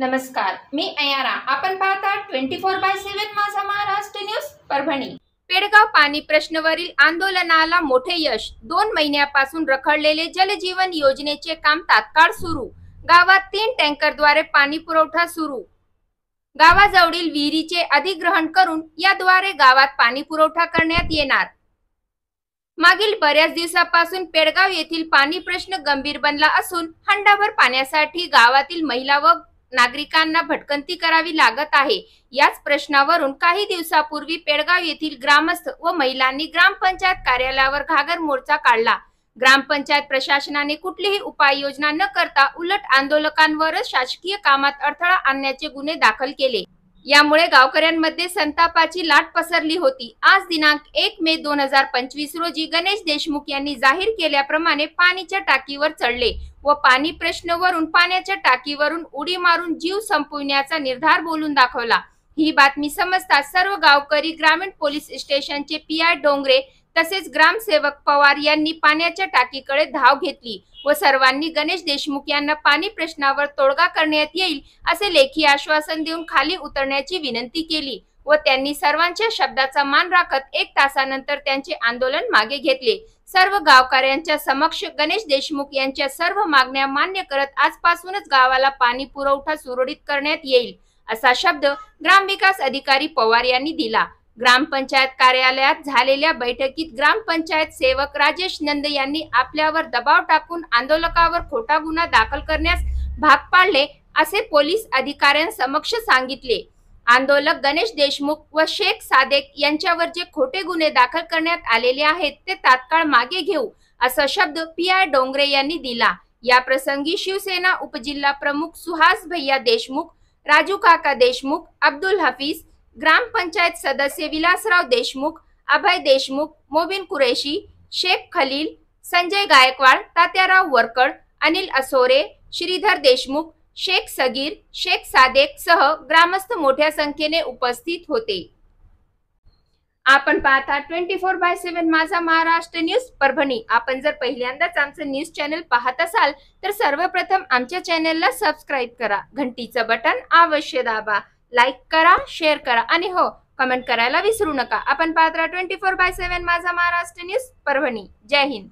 नमस्कार, मी अयारा. आपण पाहता 24/7 माझा महाराष्ट्र न्यूज परभणी. पेडगाव पाणी प्रश्नावरील आंदोलनाला मोठे यश. 2 महिन्यापासून रखडलेले जलजीवन योजनेचे काम तात्काळ सुरू. गावात 3 टँकरद्वारे पाणी पुरवठा सुरू. गावाजवळील विहिरीचे अधिग्रहण करून याद्वारे गावात पाणी पुरवठा करण्यात येणार. मागील बऱ्याच दिवसापासून पेडगाव येथील पाणी प्रश्न गंभीर बनला असून हंडाभर पाण्यासाठी गावातील महिला व नागरिकांना भटकंती करावी लागत आहे. याच प्रश्नावरून काही दिवसापूर्वी पेडगाव येथील ग्रामस्थ व महिलांनी ग्रामपंचायत कार्यालयावर घागर मोर्चा काढला. ग्रामपंचायत प्रशासनाने कुठलीही उपाययोजना न करता उलट आंदोलकांवरच शासकीय कामात अडथळा आणण्याचे गुन्हे दाखल केले. यामुळे गावकऱ्यांमध्ये संतापाची लाट पसरली होती. आज दिनांक 1 मे 2025 रोजी गणेश देशमुख यांनी जाहीर केल्याप्रमाणे पाणीच्या टाकीवर चढले व पाणी प्रश्नावरून पाण्याच्या टाकीवरून उडी मारून जीव संपविण्याचा निर्धार बोलून दाखवला. ही बातमी समजताच सर्व गावकरी ग्रामीण पोलीस स्टेशनचे पीआय डोंगरे तसेच ग्रामसेवक पवार यांनी पाण्याच्या टाकीकडे धाव घेतली व सर्वांनी गणेश देशमुख यांना पाणी प्रश्नावर तोडगा करण्यात येईल असे लेखी आश्वासन देऊन खाली उतरण्याची विनंती केली व त्यांनी सर्वांच्या शब्दाचा मान राखत 1 तासानंतर त्यांचे आंदोलन मागे घेतले. सर्व गावकऱ्यांच्या समक्ष गणेश देशमुख यांच्या सर्व मागण्या मान्य करत आजपासूनच गावाला पाणी पुरवठा सुरळीत करण्यात येईल असा शब्द ग्रामविकास अधिकारी पवार यांनी दिला. ग्रामपंचायत कार्यालयात झालेल्या बैठकीत ग्रामपंचायत सेवक राजेश नंद यांनी आपल्यावर दबाव टाकून आंदोलकावर खोटा गुन्हा दाखल करण्यास भाग पाडले असे पोलीस अधिकाऱ्यांसमक्ष सांगितले. आंदोलक गणेश देशमुख व शेख सादेक यांच्यावर जे खोटे गुन्हे दाखल करण्यात आलेले आहेत ते तात्काळ मागे घेऊ असा शब्द पीआय डोंगरे यांनी दिला. या प्रसंगी शिवसेना उपजिल्हा प्रमुख सुहास भैया देशमुख, राजू काका देशमुख, अब्दुल हफीज, ग्रामपंचायत सदस्य विलासराव देशमुख, अभय देशमुख, मोबिन कुरेशी, शेख खलील, संजय गायकवाड, तात्याराव वरकड, अनिल असोरे, श्रीधर देशमुख, शेख सगीर, शेख सादेक सह ग्रामस्थ मोठ्या संख्येने उपस्थित होते. आपण पाहता 24/7 माझा महाराष्ट्र न्यूज परभणी. आपण जर पहिल्यांदाच आमचं न्यूज चॅनल पाहत असाल तर सर्वप्रथम आमच्या चॅनलला सबस्क्राईब करा, घंटीचं बटन अवश्य दाबा, लाईक करा, शेअर करा आणि हो कमेंट करायला विसरू नका. आपण पाहता 24/7 माझा महाराष्ट्र न्यूज परभणी. जय हिंद.